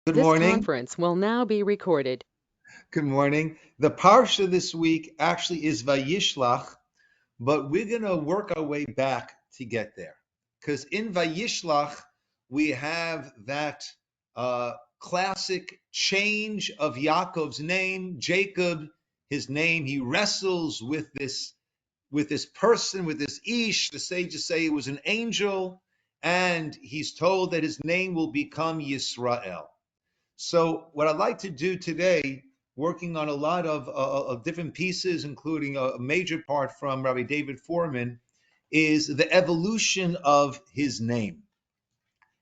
Good This morning. conference will now be recorded. Good morning. The Parsha this week actually is Vayishlach, but we're going to work our way back to get there. Because in Vayishlach, we have that classic change of Yaakov's name. Jacob, his name, he wrestles with this person, with this Ish. The sages say it was an angel, and he's told that his name will become Yisroel. So what I'd like to do today, working on a lot of different pieces, including a major part from Rabbi David Foreman, is the evolution of his name.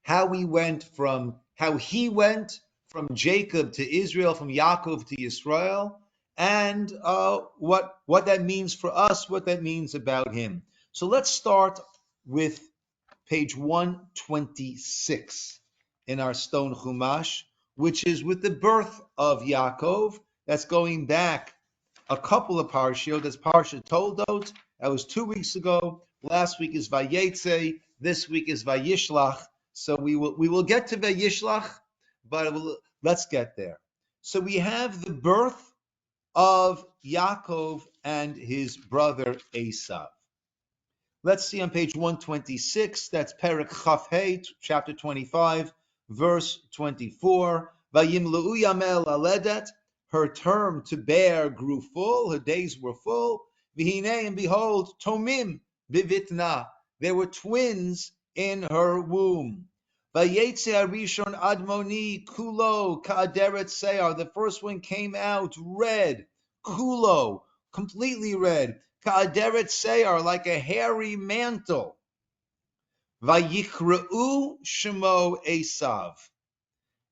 How he went from Jacob to Israel, from Yaakov to Yisrael, and what that means for us, what that means about him. So let's start with page 126 in our stone Chumash, which is with the birth of Yaakov. That's going back a couple of parshiot. That's Parsha Toldot. That was 2 weeks ago. Last week is Vayetze. This week is Vayishlach. So we will get to Vayishlach, but let's get there. So we have the birth of Yaakov and his brother Esav. Let's see on page 126, that's Perek Chaf chapter 25, verse 24. Vayimleu Yamel Aledet, her term to bear grew full, her days were full. Vihine, and behold, Tomim Bivitna, there were twins in her womb. Vayetze Arishon Admoni Kulo Ka'aderet Seir, the first one came out red, Kulo, completely red. Ka'aderet Seyar, like a hairy mantle. Vayichra'u Shemo Esav.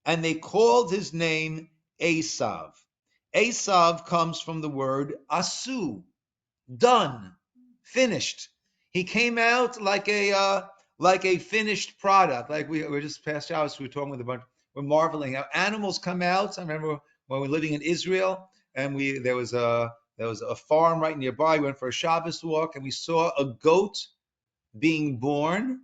And they called his name Esav. Esav comes from the word asu, done, finished. He came out like a finished product. Like we were just past hours, we were talking with a bunch, we're marveling how animals come out. I remember when we were living in Israel, and there was a farm right nearby. We went for a Shabbos walk, and we saw a goat being born,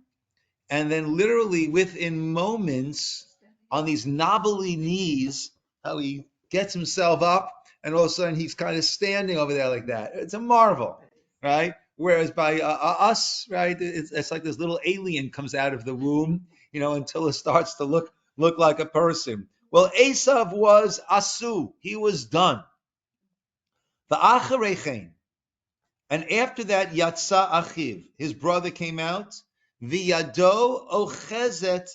and then literally within moments, on these knobbly knees, how he gets himself up, and all of a sudden he's kind of standing over there like that. It's a marvel, right? Whereas by us, right, it's like this little alien comes out of the womb, until it starts to look like a person. Well, Esav was asu; he was done. The acharechein, and after that, Yatsa Achiv, his brother came out. V'yado ochezet,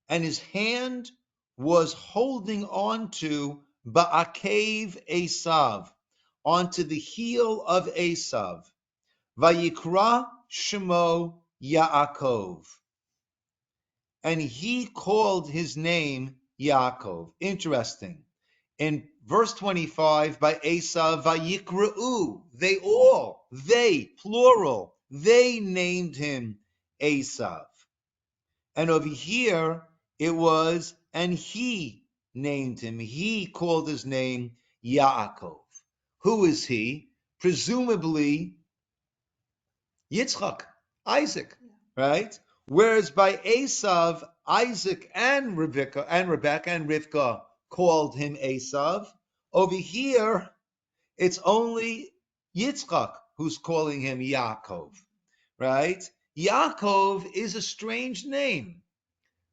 and his hand was holding on to Ba'akev Esav, onto the heel of Esav. Vayikra Shemo Yaakov, and he called his name Yaakov. Interesting. In verse 25, by Esav, Vayikra'u, they, plural, they named him Esav. And over here, it was, and he named him. He called his name Yaakov. Who is he? Presumably Yitzchak, Isaac, right? Whereas by Esav, Isaac and Rebekah and Rivka called him Esav. Over here, it's only Yitzchak who's calling him Yaakov, right? Yaakov is a strange name,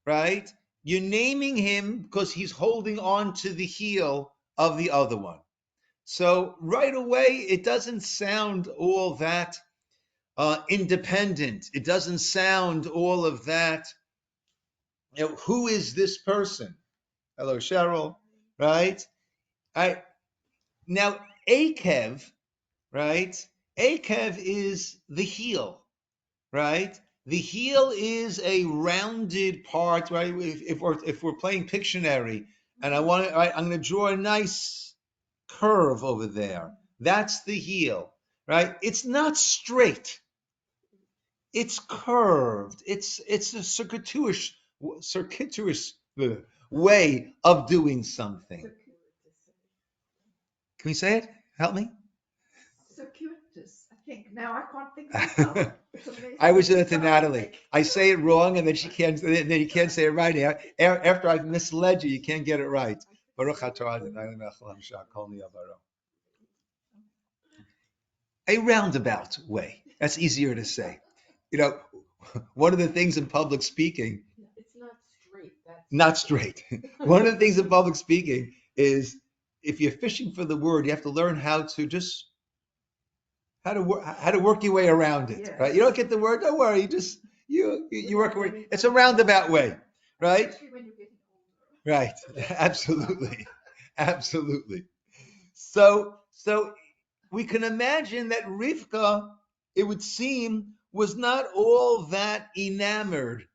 right? You're naming him because he's holding on to the heel of the other one. So right away, it doesn't sound all that independent. It doesn't sound all of that. Who is this person? Hello, Cheryl. Right? Now, Akev, right? Akev is the heel, right? The heel is a rounded part, right? If we're playing Pictionary, and I'm going to draw a nice curve over there. That's the heel, right? It's not straight. It's curved. It's a circuitous way of doing something. Can we say it? Help me. Circuitous. Now I can't think of myself. I was to Natalie. I say it wrong, and then she can't. Then you can't say it right. After I've misled you, you can't get it right. Baruch atah Adonai melech haolam kol niyavaro. A roundabout way. That's easier to say. You know, one of the things in public speaking. It's not straight. Not straight. One of the things in public speaking is if you're fishing for the word, you have to learn how to just how to work your way around it. Yes. Right? You don't get the word, don't worry. You work your way. It's a roundabout way, right? Especially when you're getting older. Right. Absolutely. Absolutely. So we can imagine that Rivka, it would seem, was not all that enamored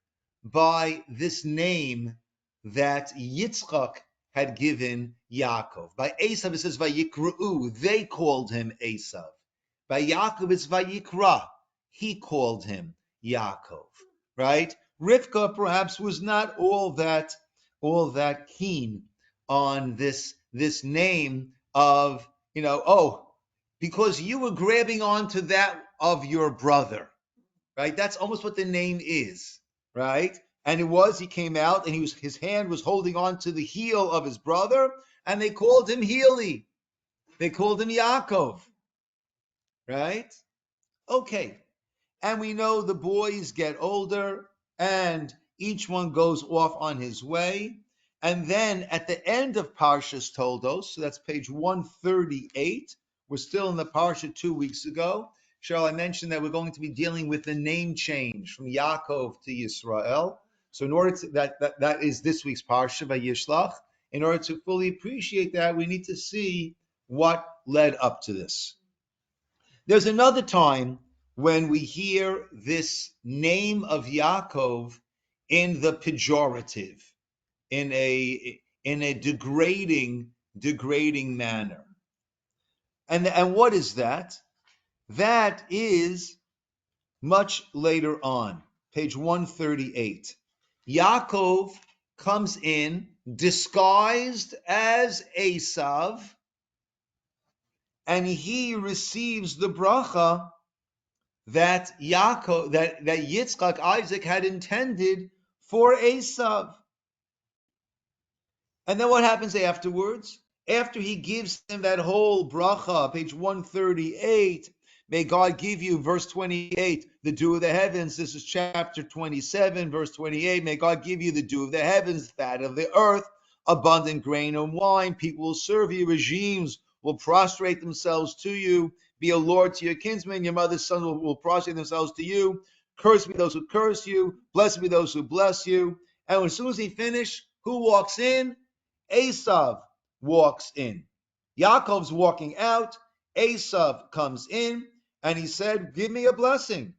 by this name that Yitzchak had given Yaakov. By Esav it says Vayikru, they called him Esav. By Yaakov it's Vayikra, he called him Yaakov. Right? Rivka perhaps was not all that keen on this name of, because you were grabbing onto that of your brother, right? That's almost what the name is, right? And he came out and his hand was holding on to the heel of his brother, and they called him Healy. They called him Yaakov, right? Okay. And we know the boys get older and each one goes off on his way. And then at the end of Parsha's Toldos, so that's page 138, we're still in the Parsha 2 weeks ago. Cheryl, I mentioned that we're going to be dealing with the name change from Yaakov to Yisroel. So in order to, that is this week's Parsha, Vayishlach. In order to fully appreciate that, we need to see what led up to this. There's another time when we hear this name of Yaakov in the pejorative, in a degrading manner. And what is that? That is much later on, page 138. Yaakov comes in disguised as Esav, and he receives the bracha that Yitzchak, Isaac, had intended for Esav. And then what happens afterwards? After he gives him that whole bracha, page 138, may God give you, verse 28, the dew of the heavens. This is chapter 27, verse 28. May God give you the dew of the heavens, fat of the earth, abundant grain and wine. People will serve you. Regimes will prostrate themselves to you. Be a lord to your kinsmen. Your mother's sons will prostrate themselves to you. Cursed be those who curse you. Blessed be those who bless you. And as soon as he finished, who walks in? Esav walks in. Yaakov's walking out. Esav comes in, and he said, "Give me a blessing."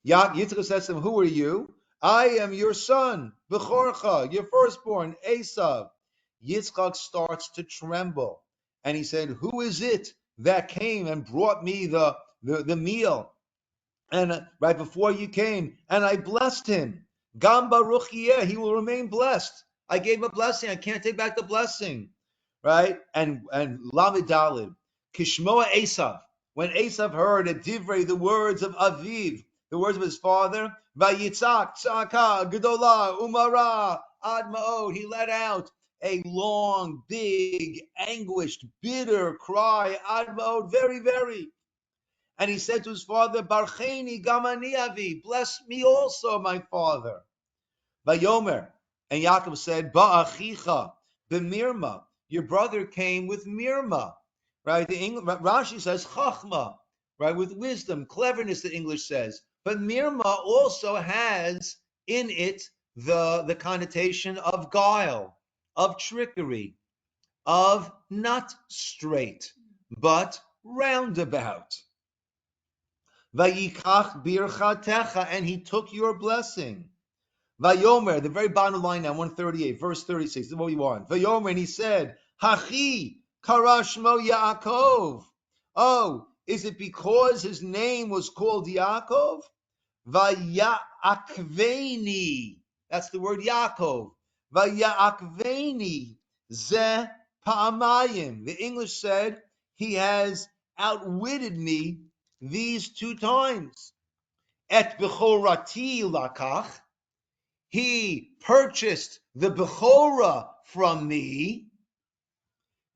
Yitzchak says to him, "Who are you?" "I am your son, Bechorcha, your firstborn, Esav." Yitzchak starts to tremble, and he said, "Who is it that came and brought me the meal? And right before you came, and I blessed him. Gam baruch yeh, he will remain blessed. I gave him a blessing. I can't take back the blessing." Right? And Lamed Daled, Kishmoa Esav. When Esav heard at Divrei, the words of Aviv, the words of his father, Vayitzak, Tzaka, Gedolah, Umara, Ad Ma'od, he let out a long, big, anguished, bitter cry, Ad Ma'od, very, very. And he said to his father, Barcheni gamani avi, bless me also, my father. Vayomer, and Yaakov said, Ba'achicha, b'mirma, your brother came with mirma, right? Rashi says chachma, right? With wisdom, cleverness, the English says. But mirma also has in it the connotation of guile, of trickery, of not straight, but roundabout. Vayikach birchatecha, and he took your blessing. Vayomer, the very bottom line now, 138, verse 36, this is what we want. Vayomer, and he said, Hachi karashmo Yaakov. Oh, is it because his name was called Yaakov? Vayakveni, that's the word Yaakov. Vayakveni ze pa'amayim. The English said, he has outwitted me these two times. Et bechorati lakach, he purchased the bechora from me.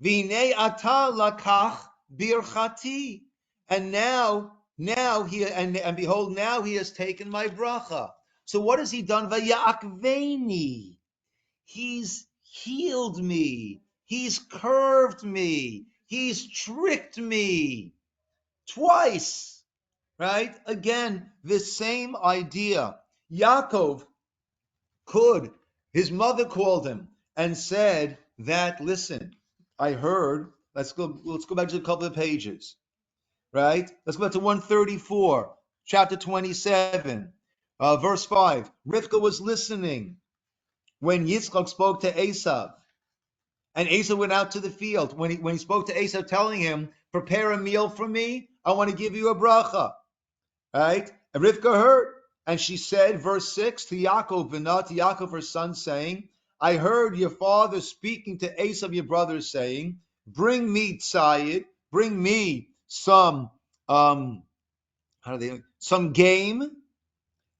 V'nei ata lakach birchati, and now he and behold, now he has taken my bracha. So what has he done? Vayakveni, he's healed me, he's curved me, he's tricked me twice. Right? Again, this same idea. Yaakov his mother called him and said that, listen, I heard, let's go back to a couple of pages, right? Let's go back to 134, chapter 27, verse 5. Rivka was listening when Yitzchak spoke to Esav, and Esav went out to the field. When he spoke to Esav, telling him, prepare a meal for me, I want to give you a bracha, right? And Rivka heard, and she said, verse 6, to Yaakov, to Yaakov, her son, saying, I heard your father speaking to Esav, your brother, saying, bring me tzayid, bring me some some game,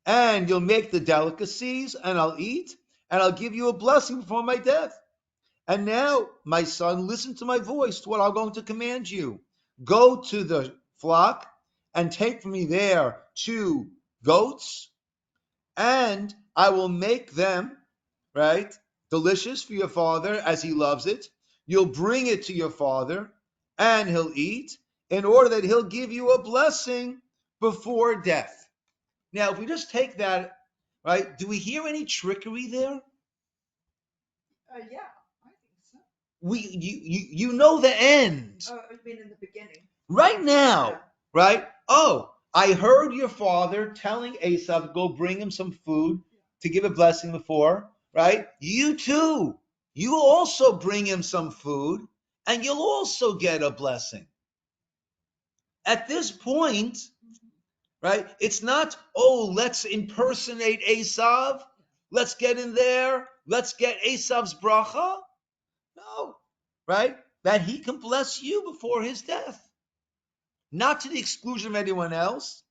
and you'll make the delicacies, and I'll eat, and I'll give you a blessing before my death. And now, my son, listen to my voice, to what I'm going to command you. Go to the flock and take from me there 2 goats, and I will make them, right, delicious for your father as he loves it. You'll bring it to your father, and he'll eat, in order that he'll give you a blessing before death. Now, if we just take that, right, do we hear any trickery there? Yeah, I think so. You know the end. I mean, in the beginning. Right now, Yeah. right? Oh, I heard your father telling Esav, go bring him some food to give a blessing before, right? You too. You also bring him some food, and you'll also get a blessing. At this point, right, it's not, oh, let's impersonate Esav. Let's get in there. Let's get Esav's bracha. No, right? That he can bless you before his death. Not to the exclusion of anyone else.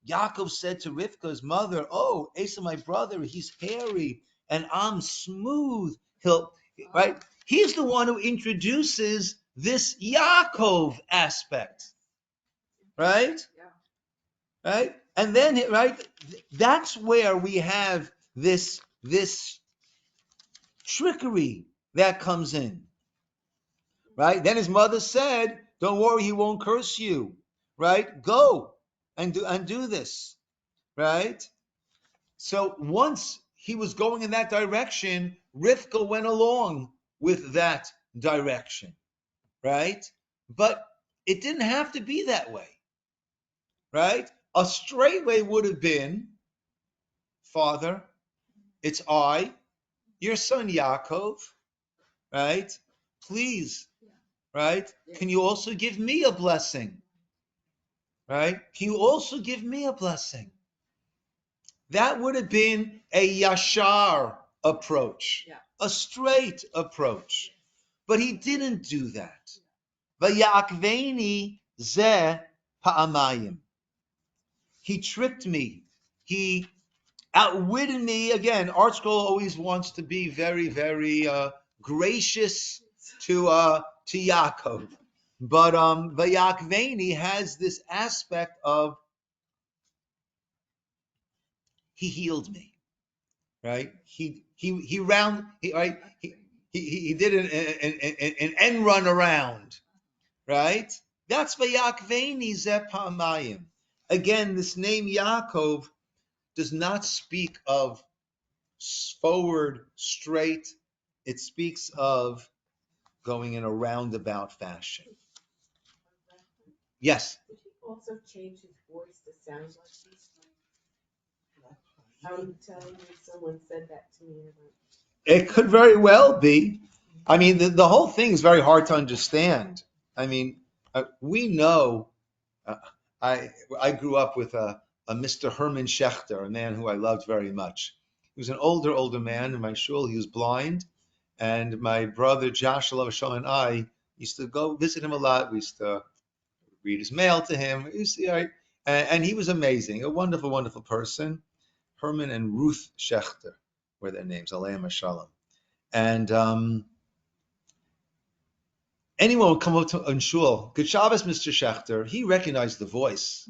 Yaakov said to Rivka's mother, oh, Esau, my brother, he's hairy and I'm smooth. Right? He's the one who introduces this Yaakov aspect. Right? Yeah. Right? And then, right, that's where we have this trickery that comes in. Right? Then his mother said, don't worry, he won't curse you. Right? Go and do this. Right? So once he was going in that direction, Rivka went along with that direction. Right? But it didn't have to be that way. Right? A straight way would have been, Father, it's I, your son Yaakov, right? Please, right? Can you also give me a blessing? Right? Can you also give me a blessing? That would have been a yashar approach, a straight approach. But he didn't do that. Vayakveni ze pa'amayim. He tricked me. He outwitted me. Again, Art Scroll always wants to be very, very gracious to Yaakov. But Vayakveni has this aspect of he healed me, right? He did an end run around, right? That's Vayakveni ze pa'amayim. Again, this name Yaakov does not speak of forward, straight. It speaks of going in a roundabout fashion. Yes. Did he also change his voice to sound like this? I'm telling you, someone said that to me. It could very well be. I mean, the whole thing is very hard to understand. I mean, we know. I grew up with a Mr. Herman Schechter, a man who I loved very much. He was an older man in my shul. He was blind, and my brother Joshua and I used to go visit him a lot. We read his mail to him. You see, right? And he was amazing, a wonderful, wonderful person. Herman and Ruth Schechter were their names, Aleim Shalom. And anyone would come up to Shul, Good Shabbos, Mr. Schechter. He recognized the voice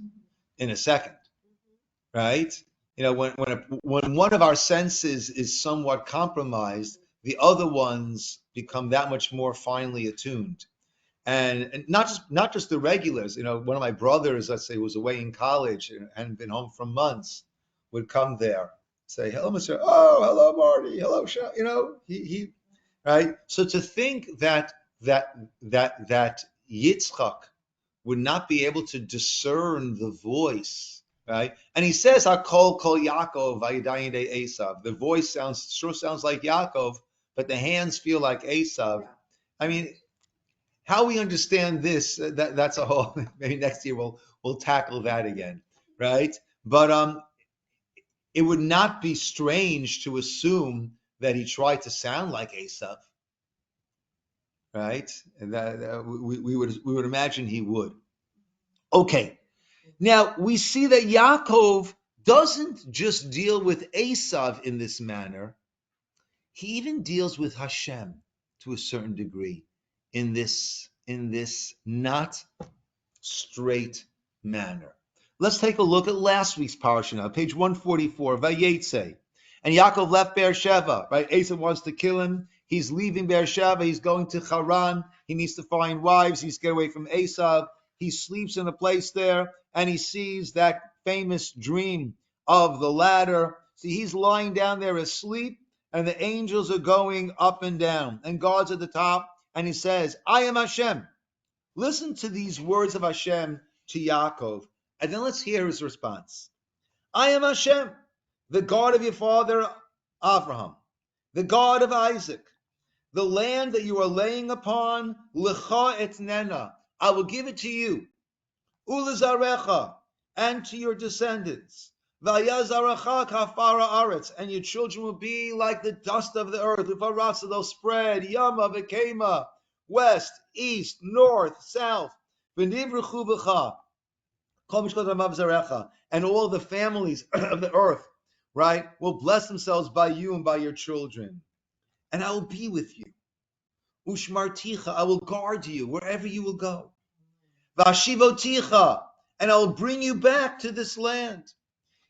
in a second, right? You know, when one of our senses is somewhat compromised, the other ones become that much more finely attuned. And not just the regulars. You know, one of my brothers, let's say, who was away in college and hadn't been home for months, would come there, say, "Hello, Mr. Oh, hello, Marty. Hello, you know, he right." So to think that Yitzchak would not be able to discern the voice, right? And he says, "Hakol kol Yaakov vaydayin de Esav." The voice sounds like Yaakov, but the hands feel like Esav. Yeah. I mean, how we understand this, that's a whole. Maybe next year we'll tackle that again, right? But it would not be strange to assume that he tried to sound like Esav, right? And we would imagine he would. Okay, now we see that Yaakov doesn't just deal with Esav in this manner; he even deals with Hashem to a certain degree in this not straight manner. Let's take a look at last week's parsha now, page 144, Vayetze. And Yaakov left Beersheba, right? Esau wants to kill him. He's leaving Beersheba. He's going to Haran. He needs to find wives. He's get away from Esau. He sleeps in a place there, and he sees that famous dream of the ladder. See, he's lying down there asleep, and the angels are going up and down, and God's at the top, and he says, "I am Hashem." Listen to these words of Hashem to Yaakov, and then let's hear his response. I am Hashem, the God of your father Abraham, the God of Isaac. The land that you are laying upon, lecha etnena, I will give it to you, ulezarecha, and to your descendants. Vayazaracha kafara aretz, and your children will be like the dust of the earth. Ufarasa, they'll spread, yama vekema, west, east, north, south. V'nivruchu b'cha, kol mishkot hamav zarecha, and all the families of the earth, right, will bless themselves by you and by your children. And I will be with you. Ushmarticha, I will guard you wherever you will go. Vashivoticha, and I will bring you back to this land.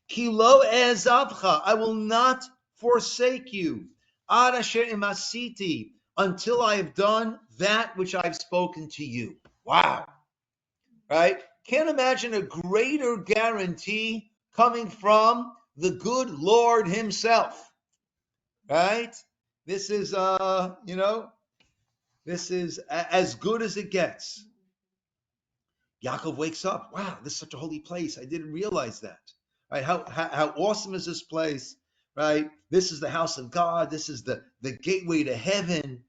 Ki lo ezavcha, I will not forsake you. Ad asher imasiti, until I have done that which I've spoken to you. Wow. Right? Can't imagine a greater guarantee coming from the good Lord himself. Right? This is this is as good as it gets. Yaakov wakes up. Wow, this is such a holy place. I didn't realize that. Right? How awesome is this place? Right? This is the house of God. This is the gateway to heaven.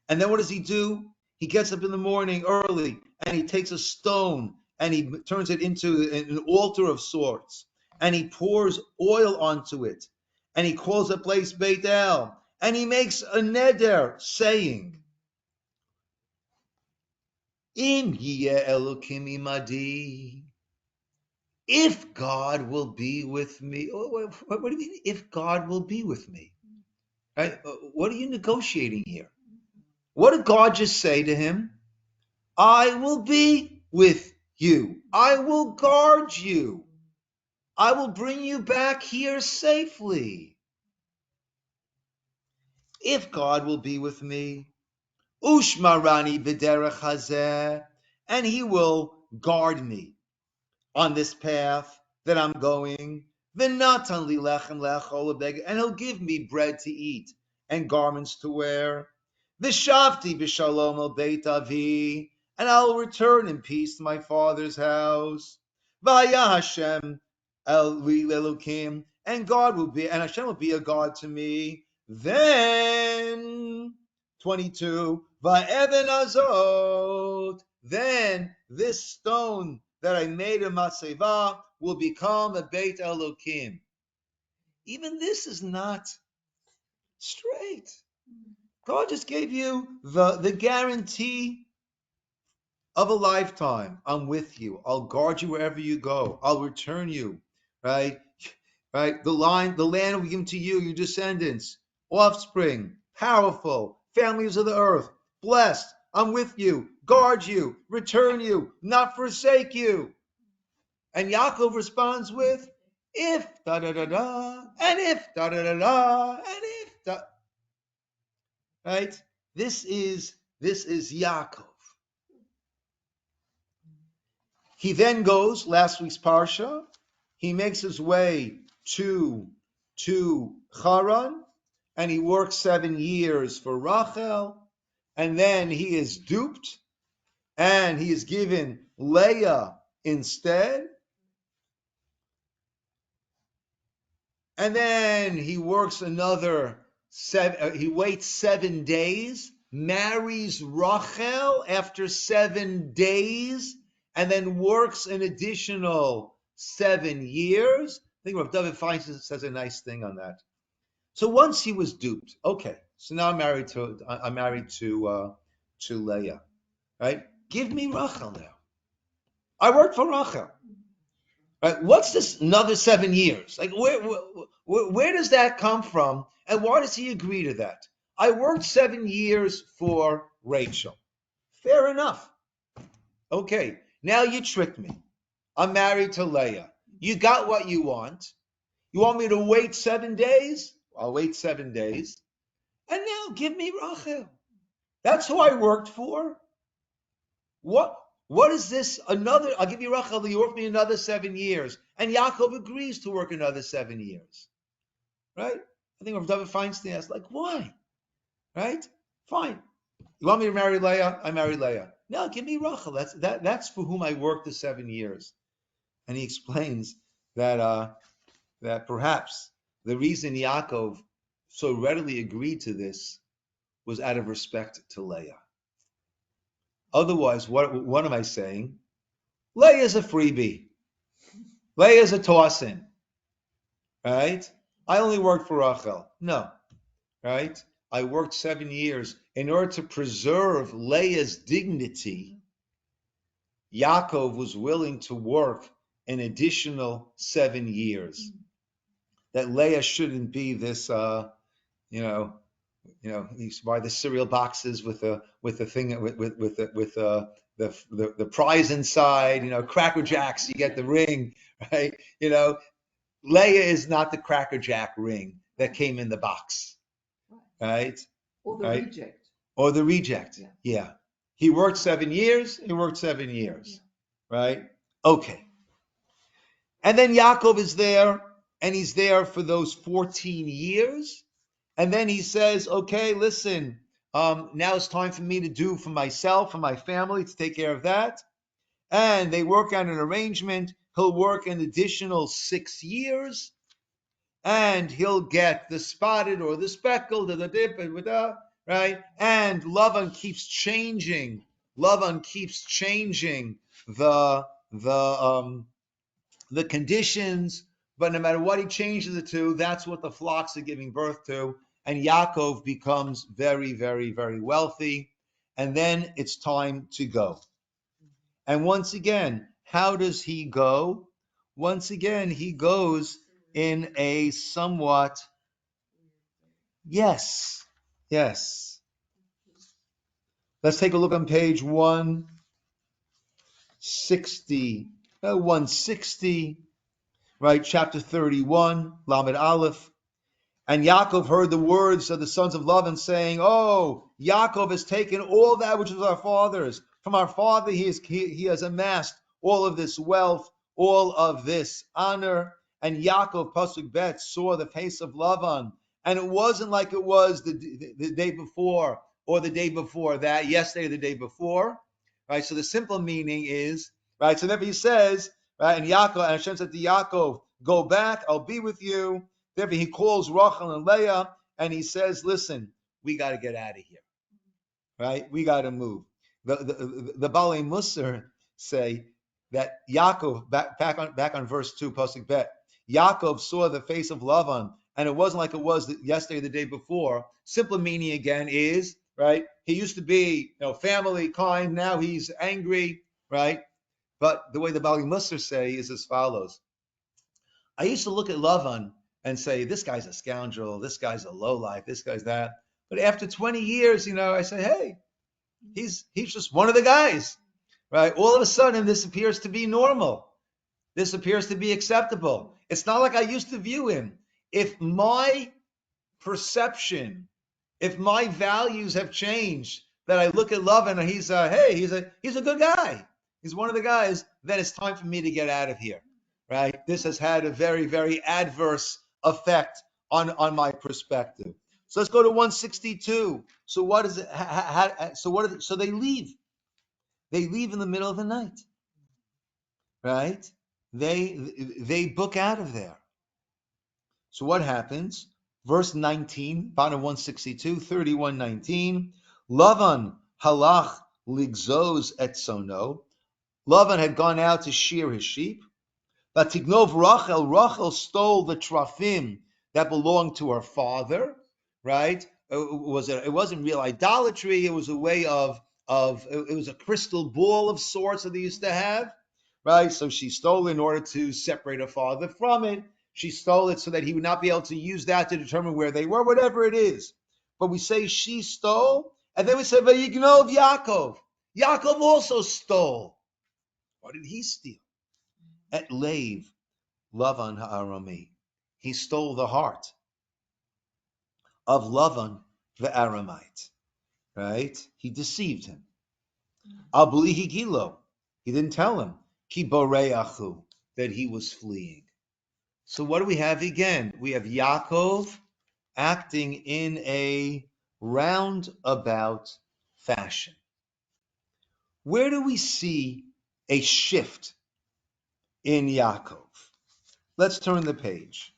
And then what does he do? He gets up in the morning early and he takes a stone and he turns it into an altar of sorts. And he pours oil onto it. And he calls the place Beit El. And he makes a neder saying, Im yeh Elokim imadi. If God will be with me. What do you mean, if God will be with me? Right? What are you negotiating here? What did God just say to him? I will be with you. I will guard you. I will bring you back here safely. If God will be with me, Ushmarani b'derech hazeh, and he will guard me on this path that I'm going. V'natan li lechem le'achol u'beged, and he'll give me bread to eat and garments to wear. V'shavti b'shalom el beit avi, and I'll return in peace to my father's house. V'haya Hashem el Elokim, and Hashem will be a God to me. Then 22, Va'even azot, then this stone that I made a Maseva will become a Beit Elokim. Even this is not straight. God just gave you the guarantee of a lifetime. I'm with you. I'll guard you wherever you go. I'll return you, right? Right? The land will be given to you, your descendants, offspring, powerful, families of the earth, blessed. I'm with you, guard you, return you, not forsake you. And Yaakov responds with, if da da da da, and if da da da da, and if da. Right? This is Yaakov. He then goes, last week's Parsha, he makes his way to Haran, and he works 7 years for Rachel, and then he is duped, and he is given Leah instead, and then he works another 7, he waits 7 days, marries Rachel after 7 days, and then works an additional 7 years. I think Rabbi Feinstein says a nice thing on that. So once he was duped, okay. So now I'm married to Leah, right? Give me Rachel now. I worked for Rachel, right? What's this another 7 years? Like where does that come from? And why does he agree to that? I worked 7 years for Rachel. Fair enough. Okay, now you tricked me. I'm married to Leah. You got what you want. You want me to wait 7 days? I'll wait 7 days. And now give me Rachel. That's who I worked for. What is this? I'll give you Rachel, you work me another 7 years. And Yaakov agrees to work another 7 years. Right? I think Rabbi Feinstein asked, like, why? Right? Fine. You want me to marry Leah? I marry Leah. No, give me Rachel. That's for whom I worked the 7 years. And he explains that perhaps the reason Yaakov so readily agreed to this was out of respect to Leah. Otherwise, what am I saying? Leah is a freebie. Leah is a toss-in, right? I only worked for Rachel. No, right? I worked 7 years in order to preserve Leah's dignity. Yaakov was willing to work an additional 7 years. That Leah shouldn't be this, you used to buy the cereal boxes with the thing with the prize inside, Cracker Jacks, you get the ring, right? Leia is not the Cracker Jack ring that came in the box, right? Or the reject. Or the reject. Yeah. He worked 7 years, right? Okay. And then Yaakov is there, and he's there for those 14 years. And then he says, okay, listen, now it's time for me to do for myself, for my family, to take care of that. And they work out an arrangement. He'll work an additional 6 years, and he'll get the spotted or the speckled or the dip, right? And Lavan keeps changing. The conditions, but no matter what he changes it to, that's what the flocks are giving birth to. And Yaakov becomes very, very, very wealthy. And then it's time to go. And once again, how does he go? Once again, he goes in a somewhat, yes. Let's take a look on page 160, right? Chapter 31, Lamed Aleph. And Yaakov heard the words of the sons of Lavan saying, oh, Yaakov has taken all that which was our father's. From our father he has amassed all of this wealth, all of this honor. And Yaakov, Pasuk Bet, saw the face of Lavan. And it wasn't like it was the day before or the day before that, yesterday or the day before. Right? So the simple meaning is, right? So therefore he says, right, and Hashem said to Yaakov, go back, I'll be with you. Therefore, he calls Rachel and Leah, and he says, listen, we got to get out of here, right? We got to move. The Balei Musar say that Yaakov, back on verse 2, Pasuk Bet, Yaakov saw the face of Lavan, and it wasn't like it was yesterday, the day before. Simple meaning again is, right? He used to be, family, kind. Now he's angry, right? But the way the Bali Musar say is as follows. I used to look at Lavan and say, this guy's a scoundrel, this guy's a lowlife, this guy's that. But after 20 years, I say, hey, he's just one of the guys, right? All of a sudden, this appears to be normal. This appears to be acceptable. It's not like I used to view him. If my perception, if my values have changed, that I look at Lavan and he's a good guy. He's one of the guys. Then it's time for me to get out of here, right? This has had a very, very adverse effect on my perspective. So let's go to 162. So what is it? So they leave. They leave in the middle of the night, right? They book out of there. So what happens? Verse 19, bottom 162, 31:19. Lavan halach ligzos et sono. Lavan had gone out to shear his sheep. Vatignov Rachel stole the trafim that belonged to her father, right? It wasn't real idolatry. It was a way of it was a crystal ball of sorts that they used to have, right? So she stole in order to separate her father from it. She stole it so that he would not be able to use that to determine where they were, whatever it is. But we say she stole, and then we say Vayignov Yaakov. Yaakov also stole. What did he steal? At Lave, Lavan Ha'arami. He stole the heart of Lavan the Aramite, right? He deceived him. Ablihi Gilo. He didn't tell him. Ki boreachu, that he was fleeing. So what do we have again? We have Yaakov acting in a roundabout fashion. Where do we see a shift in Yaakov? Let's turn the page.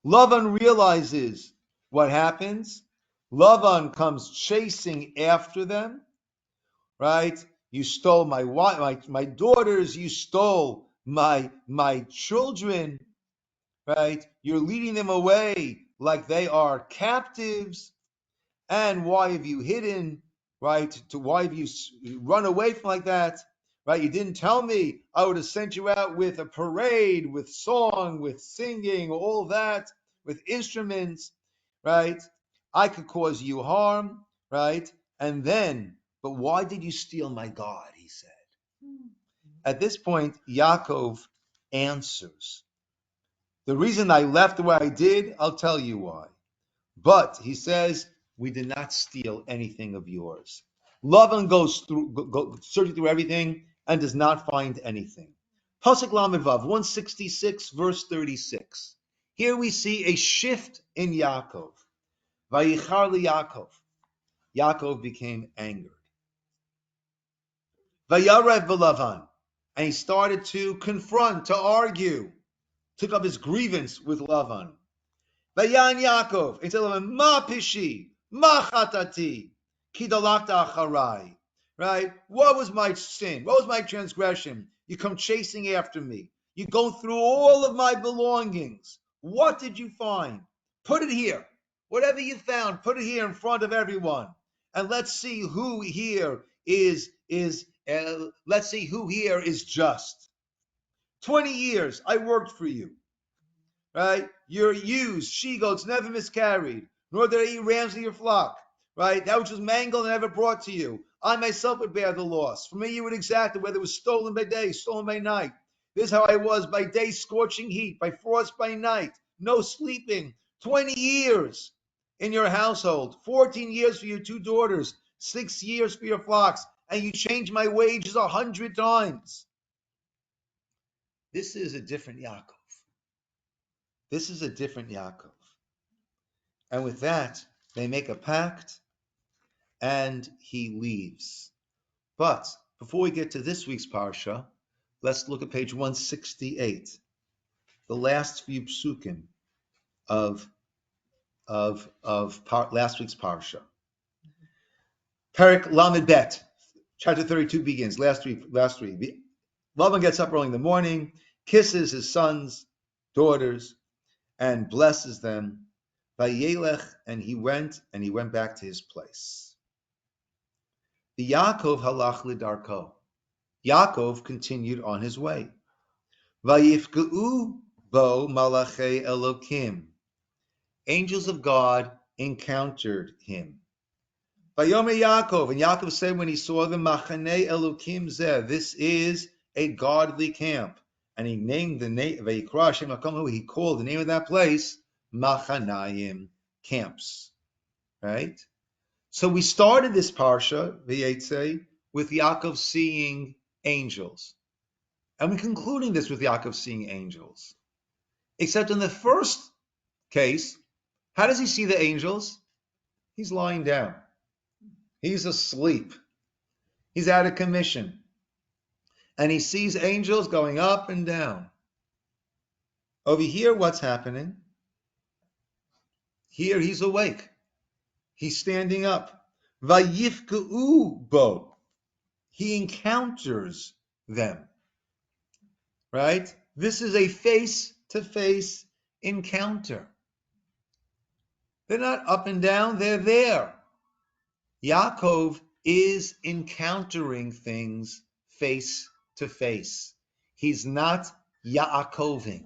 Lavan realizes what happens. Lavan comes chasing after them, right? You stole my wife, my daughters. You stole my children, right? You're leading them away like they are captives. And why have you hidden, right? Why have you run away from like that, right? You didn't tell me. I would have sent you out with a parade, with song, with singing, all that, with instruments, right? I could cause you harm, right? And then, but why did you steal my God? He said. At this point, Yaakov answers. The reason I left the way I did, I'll tell you why. But he says, we did not steal anything of yours. Lavan goes through, searching through everything and does not find anything. Pasuk Lamed Vav, 166, verse 36. Here we see a shift in Yaakov. Vayichar Yaakov. Yaakov became angered. Vayarev v'Lavan. And he started to confront, to argue. Took up his grievance with Lavan. Vayan Yaakov, he said, Ma pishi, ma chatati, ki dalakta acharai. Right? What was my sin? What was my transgression? You come chasing after me. You go through all of my belongings. What did you find? Put it here. Whatever you found, put it here in front of everyone. And let's see who here is just. 20 years I worked for you. Right? Your ewes, she-goats never miscarried, nor did I eat rams in your flock. Right? That which was mangled and never brought to you. I myself would bear the loss. For me, you would exact it, whether it was stolen by day, stolen by night. This is how I was: by day, scorching heat; by frost, by night, no sleeping. 20 years in your household, 14 years for your 2 daughters, 6 years for your flocks, and you changed my wages 100 times. This is a different Yaakov. This is a different Yaakov. And with that, they make a pact and he leaves. But before we get to this week's Parsha, let's look at page 168, the last few psukim of last week's Parsha. Perek Lamed Bet, chapter 32 begins, last week. Laban gets up early in the morning, kisses his sons, daughters, and blesses them. Vayishlach, and he went back to his place. Yaakov halach lidarko. Yaakov continued on his way. Vayifka'u bo malachei Elokim. Angels of God encountered him. Vayomer Yaakov, and Yaakov said when he saw the Machane Elokim Zeh, this is a godly camp. And he named the name, Vayikra Hashem Makom, he called the name of that place Machanayim, camps. Right? So we started this Parsha, Vayetze, with Yaakov seeing angels. And we're concluding this with Yaakov seeing angels. Except in the first case, how does he see the angels? He's lying down. He's asleep. He's out of commission. And he sees angels going up and down. Over here, what's happening? Here, he's awake. He's standing up. Vayifka'u bo. He encounters them. Right? This is a face-to-face encounter. They're not up and down, they're there. Yaakov is encountering things face to face. He's not Yaakoving.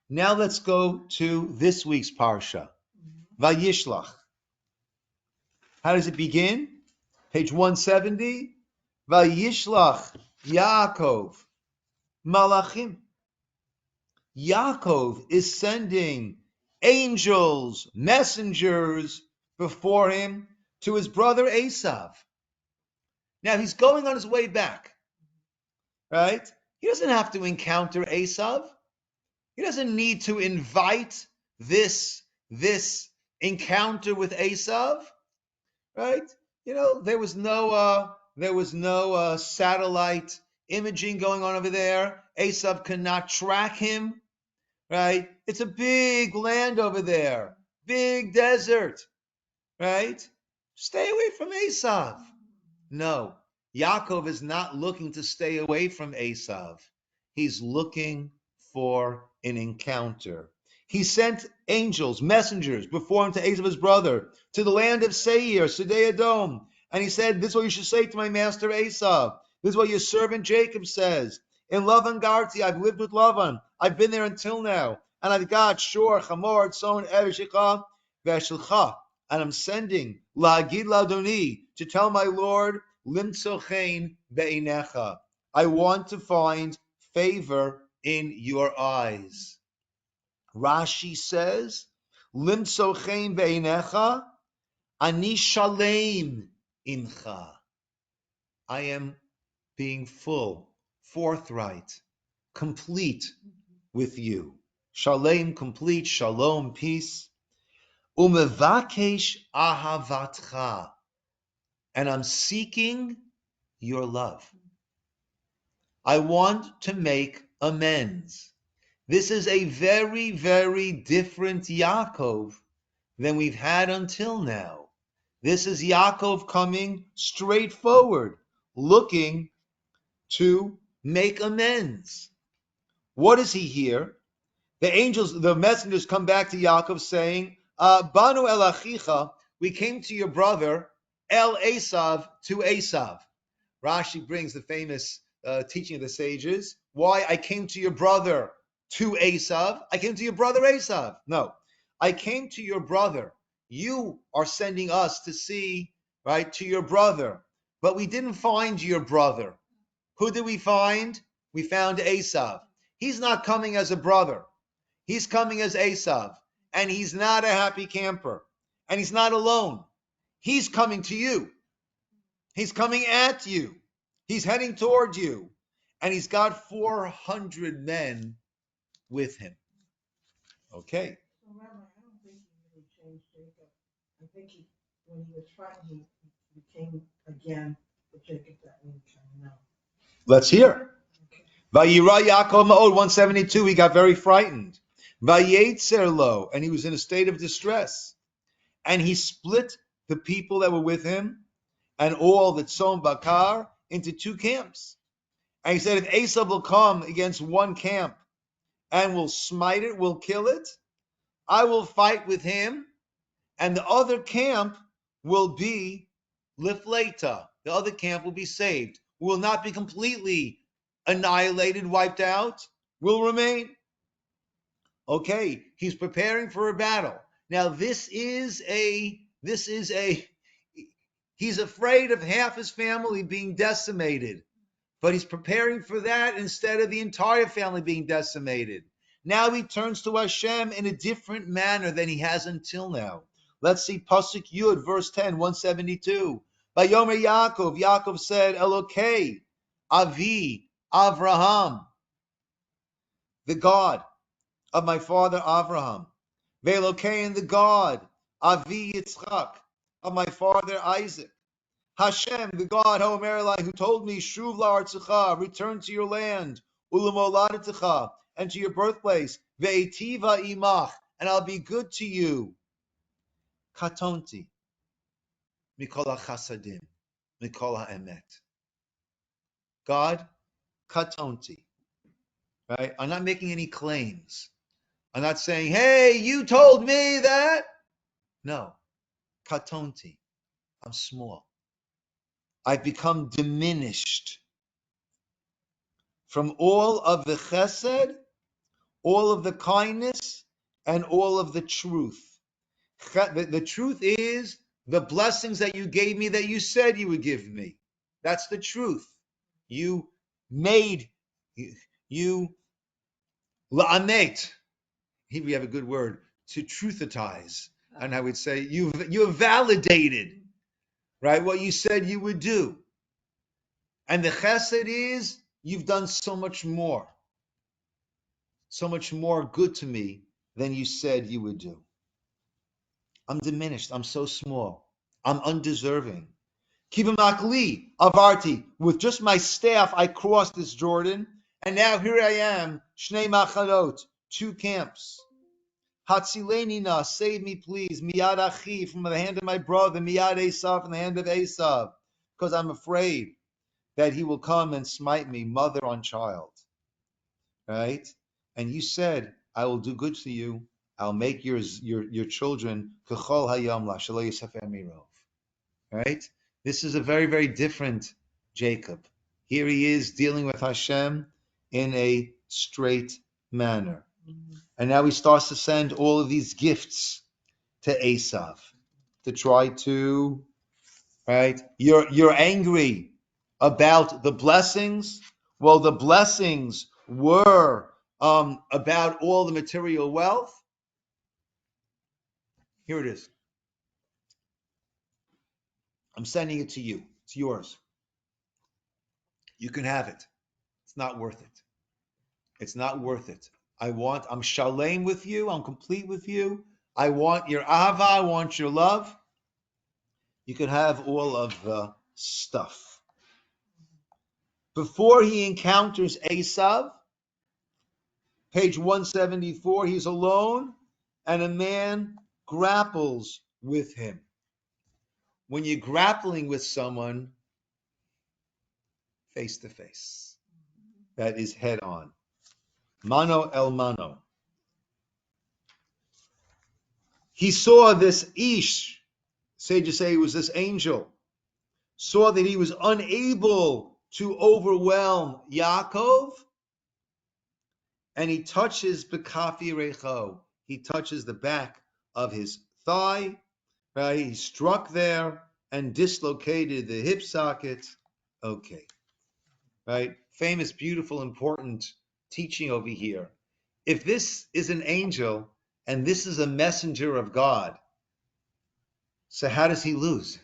Now let's go to this week's Parsha, Vayishlach. How does it begin? Page 170. Vayishlach Yaakov Malachim. Yaakov is sending angels, messengers before him to his brother Esav. Now he's going on his way back, right? He doesn't have to encounter Esav. He doesn't need to invite this encounter with Esav, right? You know, there was no satellite imaging going on over there. Esav cannot track him, right? It's a big land over there, big desert, right? Stay away from Esav. No, Yaakov is not looking to stay away from Esav. He's looking for an encounter. He sent angels, messengers, before him to Esav, his brother, to the land of Seir, Sedei Edom. And he said, this is what you should say to my master Esav. This is what your servant Jacob says. In Lavan Garti, I've lived with Lavan. I've been there until now. And I've got Shor, Chamor, Tzon, Ereshikha, Veshilcha. And I'm sending La'agid La'adoni, to tell my Lord, Limtzochein Be'inecha. I want to find favor in your eyes. Rashi says, Limtzochein Be'inecha, Ani Shalem Imcha. I am being full, forthright, complete with you. Shalem, complete, shalom, peace. Umevakesh ahavatcha. And I'm seeking your love. I want to make amends. This is a very, very different Yaakov than we've had until now. This is Yaakov coming straightforward, looking to make amends. What is he here? The angels, the messengers come back to Yaakov saying, Banu el achicha, we came to your brother, El Esav, to Esav. Rashi brings the famous teaching of the sages. Why? I came to your brother to Esav. I came to your brother Esav. No, I came to your brother. You are sending us to see, right, to your brother. But we didn't find your brother. Who did we find? We found Esav. He's not coming as a brother. He's coming as Esav. And he's not a happy camper. And he's not alone. He's coming to you. He's coming at you. He's heading toward you. And he's got 400 men with him. Okay. So, Rabbi, I don't think he really changed Jacob. I think when he was frightened, he became again the Jacob that we know. Let's hear. Okay. Vayira Yaakov Ma'od 172. He got very frightened. Vayetzer lo, and he was in a state of distress. And he split the people that were with him and all the Tzom Bakar into two camps. And he said, if Esav will come against one camp and will smite it, will kill it, I will fight with him, and the other camp will be Lifleta, the other camp will be saved. Will not be completely annihilated, wiped out. Will remain. Okay, he's preparing for a battle. Now he's afraid of half his family being decimated, but he's preparing for that instead of the entire family being decimated. Now he turns to Hashem in a different manner than he has until now. Let's see Pasuk Yud, verse 10, 172. Vayomer Yaakov, Yaakov said, Elokei, Avi, Avraham, the God of my father Avraham. Ve'Elokei, the God, Avi Yitzchak, of my father Isaac. Hashem, the God, Homer Elai, who told me, Shuv la'artzecha, return to your land, u'lemoladetecha, and to your birthplace, ve'etiva imach, and I'll be good to you. Katonti, mikol hachasadim, mikol ha'emet. God, katonti, right? I'm not making any claims. I'm not saying, hey, you told me that. No, katonti, I'm small. I've become diminished from all of the chesed, all of the kindness, and all of the truth. The truth is the blessings that you gave me that you said you would give me. That's the truth. You made, you la'amet. Here we have a good word, to truthitize. And I would say you have validated, right, what you said you would do. And the chesed is you've done so much more good to me than you said you would do. I'm diminished. I'm so small. I'm undeserving. Kibamakli avarti. With just my staff, I crossed this Jordan, and now here I am. Shnei machalot, 2 camps. Hatzilenina, save me, please. Miyad achi, from the hand of my brother. Miyad Esav, from the hand of Esav, because I'm afraid that he will come and smite me, mother on child. Right? And you said, I will do good to you. I'll make your children k'chol hayam la shelo yisafeh mirov. Right? This is a very, very different Jacob. Here he is dealing with Hashem in a straight manner. And now he starts to send all of these gifts to Esav to try to, right? You're angry about the blessings. Well, the blessings were about all the material wealth. Here it is. I'm sending it to you. It's yours. You can have it. It's not worth it. It's not worth it. I'm shalem with you. I'm complete with you. I want your ahava. I want your love. You can have all of the stuff. Before he encounters Esav, page 174, he's alone, and a man grapples with him. When you're grappling with someone face to face, that is head on. Mano el mano. He saw this Ish, sages say it was this angel, saw that he was unable to overwhelm Yaakov, and he touches Bekafi Recho. He touches the back of his thigh, right? He struck there and dislocated the hip socket. Okay, right? Famous, beautiful, important teaching over here. If this is an angel and this is a messenger of God, so how does he lose?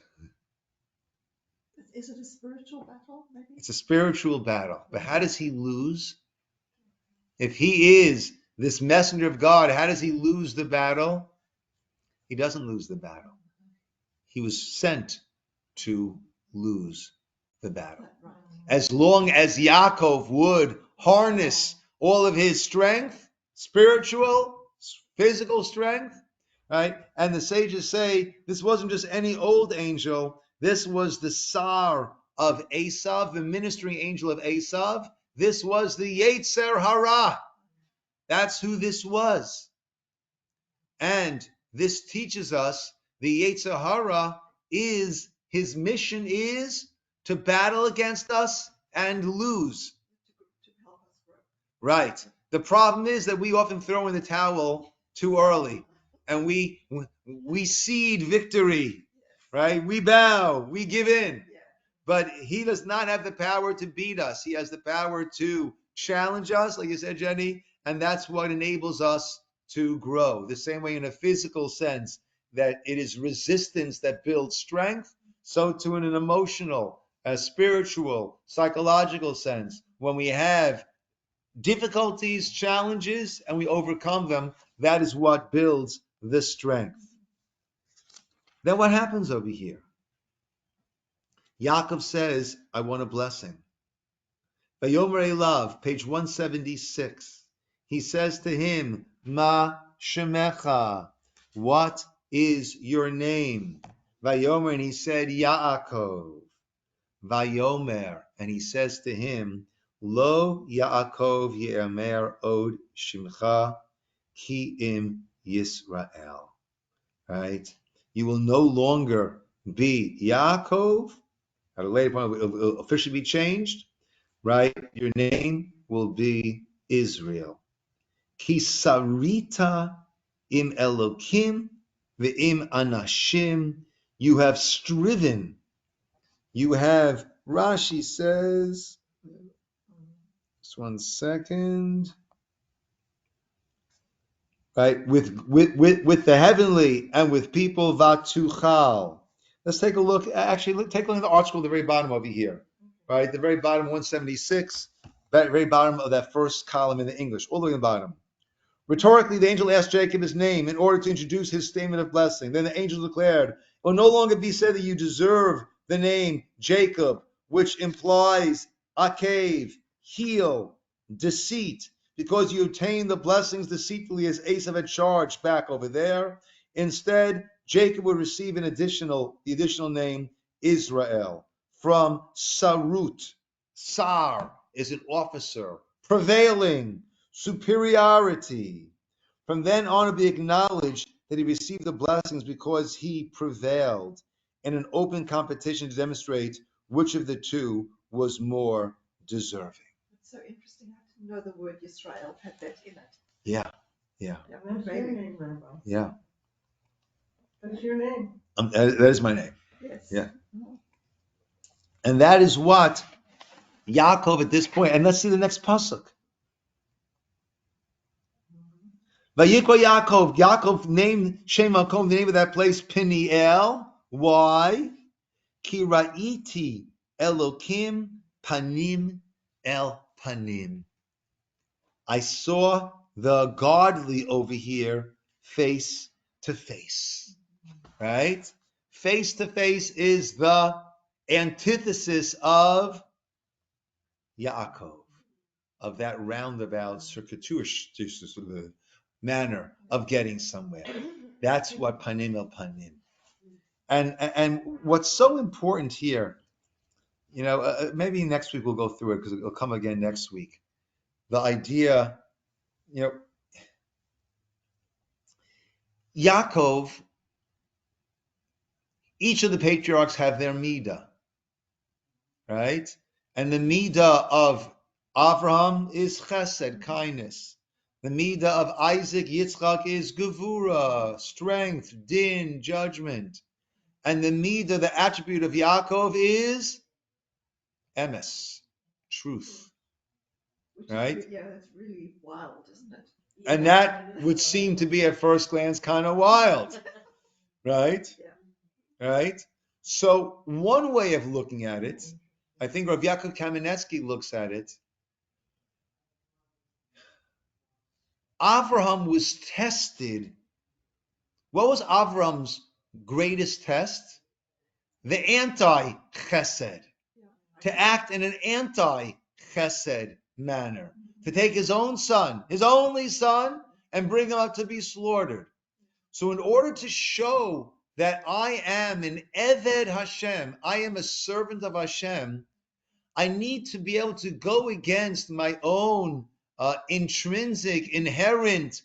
Is it a spiritual battle, maybe? It's a spiritual battle. But how does he lose? If he is this messenger of God, how does he lose the battle? He doesn't lose the battle. He was sent to lose the battle. As long as Yaakov would harness all of his strength, spiritual, physical strength, right? And the sages say this wasn't just any old angel. This was the Sar of Esav, the ministering angel of Esav. This was the Yetzer Hara. That's who this was. And this teaches us the Yetzer Hara is his mission is to battle against us and lose. To help us grow. Right. The problem is that we often throw in the towel too early, and we cede victory, right? We bow, we give in. Yeah. But he does not have the power to beat us. He has the power to challenge us, like you said, Jenny, and that's what enables us to grow. The same way in a physical sense that it is resistance that builds strength, so too in an emotional, a spiritual, psychological sense. When we have difficulties, challenges, and we overcome them, that is what builds the strength. Then what happens over here? Yaakov says, I want a blessing. Vayomer Elav, page 176. He says to him, Ma Shemecha, what is your name? Vayomer, and he said, Yaakov. Vayomer, and he says to him, Lo Yaakov Ye'emer Od Shimcha Ki Im Yisroel. Right? You will no longer be Yaakov. At a later point, it will officially be changed. Right? Your name will be Israel. Ki sarita im Elokim ve'im anashim. You have striven. You have, Rashi says, just one second. Right? With the heavenly and with people, vatuchal. Let's take a look. Actually, take a look at the article at the very bottom over here. Right? The very bottom, 176. Very bottom of that first column in the English, all the way in the bottom. Rhetorically, the angel asked Jacob his name in order to introduce his statement of blessing. Then the angel declared, it will no longer be said that you deserve the name Jacob, which implies Akev, heel, deceit, because you obtained the blessings deceitfully as Esav had charged back over there. Instead, Jacob would receive the additional name Israel from Sarut. Sar is an officer, prevailing, superiority. From then on, it be acknowledged that he received the blessings because he prevailed in an open competition to demonstrate which of the two was more deserving. It's so interesting. I didn't know the word Yisroel had that in it. Yeah. That's your name, Rabbi. Yeah. That's your name. That is my name. Yes. Yeah. And that is what Yaakov at this point, and let's see the next pasuk. Vayikra Yaakov. Yaakov named Shem Makom, the name of that place, Peniel. Why? Ki ra'iti Elokim panim el panim. I saw the godly over here face to face. Right? Face to face is the antithesis of Yaakov, of that roundabout circuitous manner of getting somewhere. That's what panim el panim. And what's so important here, maybe next week we'll go through it because it'll come again next week. The idea, Yaakov, each of the patriarchs have their midah, right? And the midah of Avraham is chesed, kindness. The midah of Isaac, Yitzchak is gevura, strength, din, judgment. And the midah, the attribute of Yaakov is emes, truth. Right? That's really wild, isn't it? And that would seem to be at first glance kind of wild, right? Yeah. Right? So one way of looking at it, I think Rav Yaakov Kamenetsky looks at it. Avraham was tested. What was Avraham's greatest test? The anti-chesed. To act in an anti-chesed manner. To take his own son, his only son, and bring him up to be slaughtered. So in order to show that I am an Eved Hashem, I am a servant of Hashem, I need to be able to go against my own intrinsic, inherent,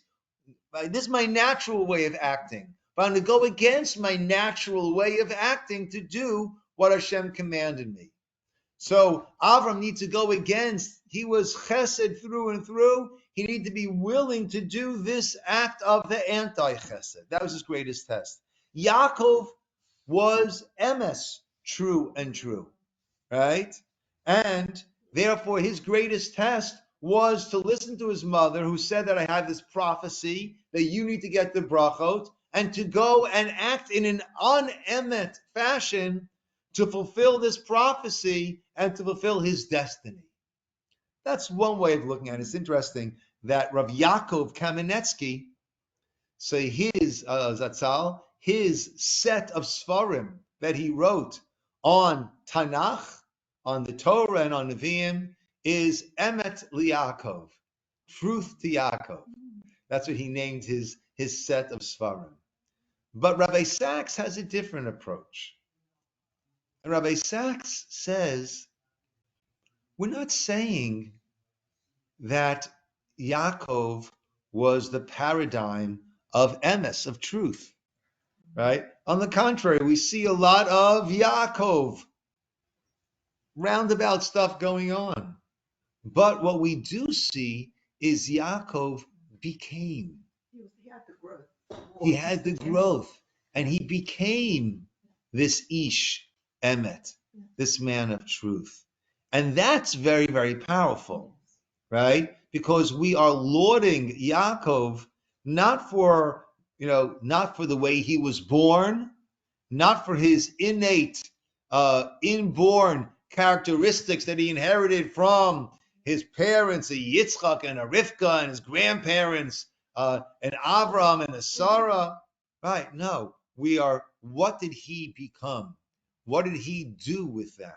this is my natural way of acting. but I'm going to go against my natural way of acting to do what Hashem commanded me. So Avram needs to go against. He was chesed through and through. He needed to be willing to do this act of the anti-chesed. That was his greatest test. Yaakov was emes, true and true, right? And therefore his greatest test was to listen to his mother, who said that I have this prophecy that you need to get the brachot, and to go and act in an un-emet fashion to fulfill this prophecy and to fulfill his destiny. That's one way of looking at it. It's interesting that Rav Yaakov Kamenetsky, so his Zatzal, his set of Sfarim that he wrote on Tanakh, on the Torah and on Nevi'im, is Emet Li'Yaakov, truth to Yaakov. That's what he named his set of Sfarim. But Rabbi Sachs has a different approach. And Rabbi Sachs says, we're not saying that Yaakov was the paradigm of emes, of truth, right? On the contrary, we see a lot of Yaakov, roundabout stuff going on. But what we do see is Yaakov became. He had the growth. He had the growth, and he became this Ish Emet, this man of truth. And that's very, very powerful, right? Because we are lauding Yaakov not for the way he was born, not for his innate, inborn characteristics that he inherited from his parents, a Yitzchak and a Rivka, and his grandparents, and Avram and the Sarah. Right? No, what did he become? What did he do with that?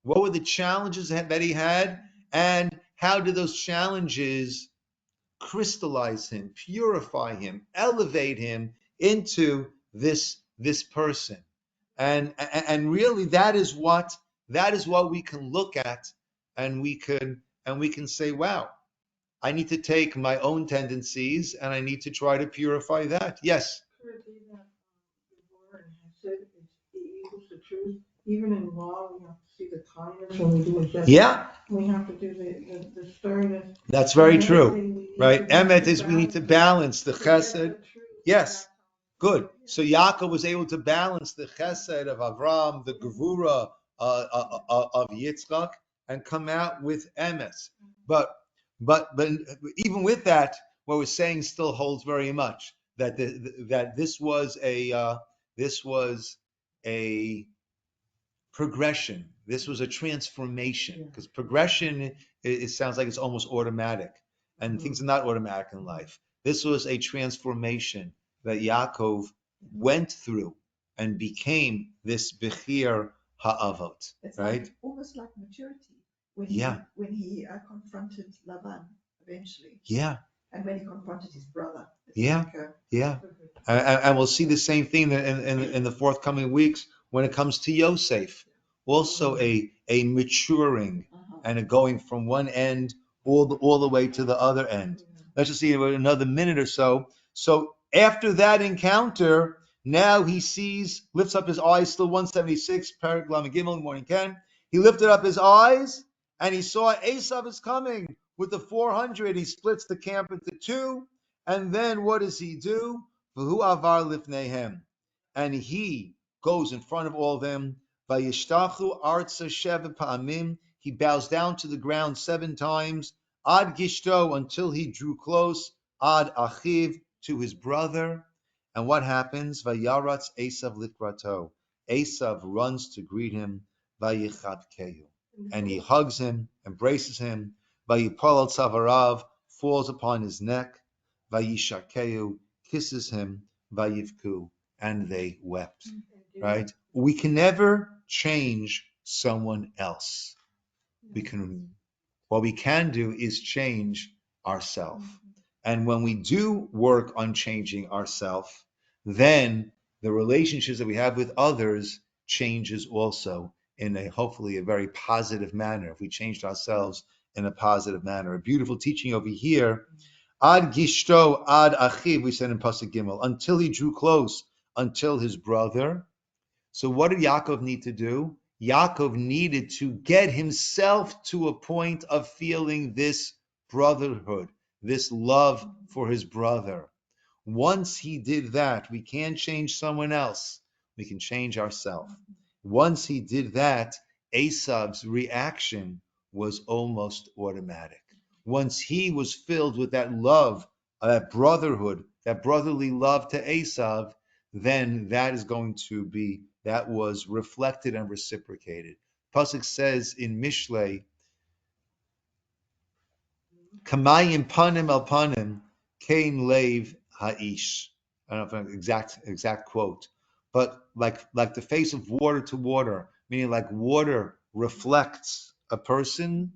What were the challenges that he had? And how did those challenges crystallize him, purify him, elevate him into this person? And really that is what we can look at, and we can say, wow, I need to take my own tendencies and I need to try to purify that. Yes. Even in law, we have to see the kindness when we do a judgment. Yeah. We have to do the sternness. That's very true. Right? Emet is we need to balance the chesed. Yes. Good. So Yaakov was able to balance the chesed of Avram, the gevura of Yitzchak, and come out with emes. But even with that, what we're saying still holds very much that this was a progression. This was a transformation, because progression, it sounds like it's almost automatic, and things are not automatic in life. This was a transformation that Yaakov went through and became this Bechir Ha'avot, It's right? almost like maturity when he confronted Laban eventually. Yeah. And when he confronted his brother. Yeah. And we'll see the same thing in the forthcoming weeks when it comes to Yosef. Also a maturing and a going from one end all the way to the other end. Let's just see another minute or so. So after that encounter, now he lifts up his eyes, still 176, Perek Lamed Gimel in the morning, Ken. He lifted up his eyes and he saw Esav is coming with the 400. He splits the camp into two. And then what does he do? V'hu avar lifneihem. And he goes in front of all of them. Vayishtachu artsa sheva pa'amim. He bows down to the ground 7 times. Ad gishto, until he drew close. Ad achiv, to his brother. And what happens? Vayaratz Esav likrato. Esav runs to greet him. Vayichabkehu. And he hugs him, embraces him. Vayipol al tzavarav, falls upon his neck. Vayishakeu, kisses him. Vayivku, and they wept. Right? We can never change someone else. What we can do is change ourselves. And when we do work on changing ourselves, then the relationships that we have with others changes also in hopefully a very positive manner. If we changed ourselves in a positive manner. A beautiful teaching over here. Ad gishto ad achiv, we said in Pasuk Gimel, until he drew close. until his brother. So what did Yaakov need to do? Yaakov needed to get himself to a point of feeling this brotherhood, this love for his brother. Once he did that, we can't change someone else. We can change ourselves. Once he did that, Esav's reaction was almost automatic. Once he was filled with that love, that brotherhood, that brotherly love to Esav, then that was reflected and reciprocated. Pasuk says in Mishlei, Kamayim panim el panim, kain lev ha'ish. I don't know if it's an exact quote, but like the face of water to water, meaning like water reflects a person,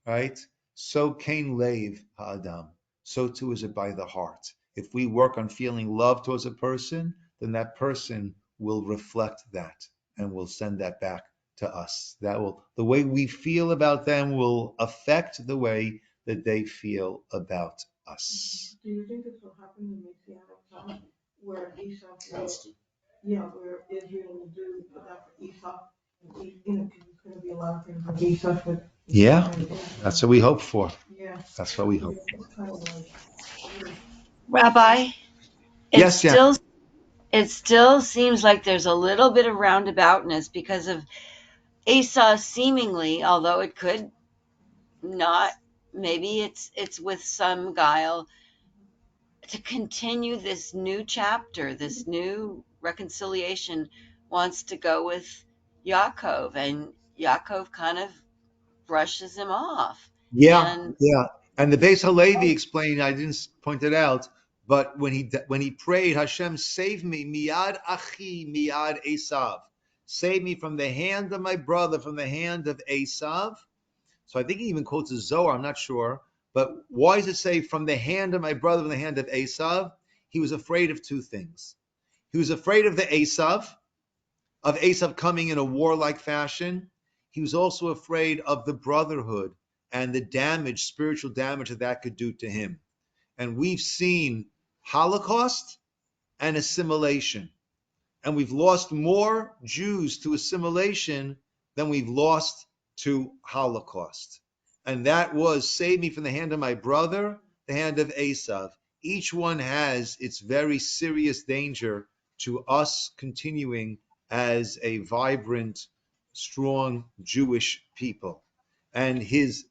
right? So kain lev ha'adam. So too is it by the heart. If we work on feeling love towards a person, then that person will reflect that and will send that back to us. The way we feel about them will affect the way that they feel about us. Do you think this will happen in Messianic time, where Esau where Israel will do that for Esau? Because it's going to be a lot of things with Esau. Yeah, that's what we hope for. Yeah. That's what we hope. It's kind of like, Rabbi, it Yes, yeah. still it still seems like there's a little bit of roundaboutness because of Esau seemingly, although it could not, maybe it's with some guile to continue this new chapter, this new reconciliation, wants to go with Yaakov, and Yaakov kind of brushes him off. Yeah, And yeah. And the Beis Halevi explained, I didn't point it out, but when he prayed, Hashem, save me, miyad achi, miyad Esav. Save me from the hand of my brother, from the hand of Esav. So I think he even quotes a Zohar, I'm not sure. But why does it say from the hand of my brother, from the hand of Esav? He was afraid of two things. He was afraid of the Esav coming in a warlike fashion. He was also afraid of the brotherhood and the damage, spiritual damage that could do to him. And we've seen Holocaust and assimilation. And we've lost more Jews to assimilation than we've lost to Holocaust. And that was save me from the hand of my brother, the hand of Esav. Each one has its very serious danger to us continuing as a vibrant, strong Jewish people. And his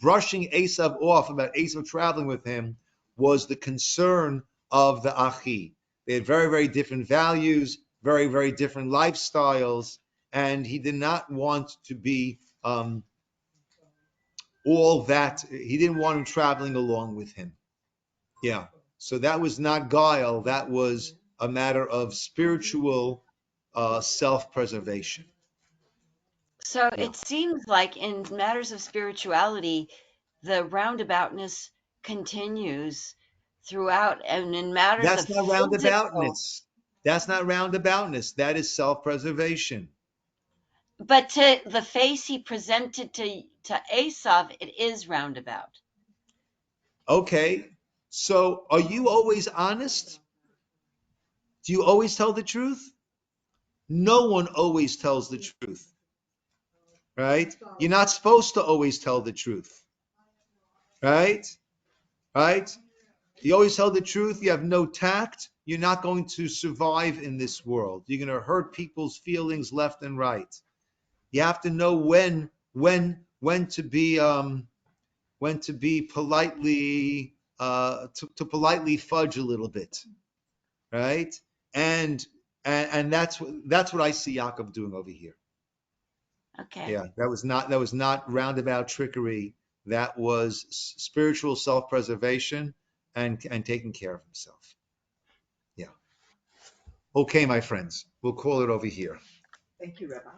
brushing Esav off about Esav traveling with him was the concern of the Achi. They had very, very different values, very, very different lifestyles, and he did not want to be all that. He didn't want him traveling along with him. Yeah. So that was not guile. That was a matter of spiritual self-preservation. so Yeah. it seems like in matters of spirituality, the roundaboutness continues throughout, and in matters of That's not physical, roundaboutness. That's not roundaboutness. That is self-preservation. but to the face he presented to Esav, it is roundabout. Okay. So are you always honest? Do you always tell the truth? No one always tells the truth, right? You're not supposed to always tell the truth, right? Right? You always tell the truth, you have no tact, you're not going to survive in this world. You're going to hurt people's feelings left and right. You have to know when to be politely to politely fudge a little bit, right? And that's what I see Yaakov doing over here. Okay. Yeah, that was not roundabout trickery. That was spiritual self-preservation and taking care of himself. Yeah. Okay, my friends, we'll call it over here. Thank you, Rabbi.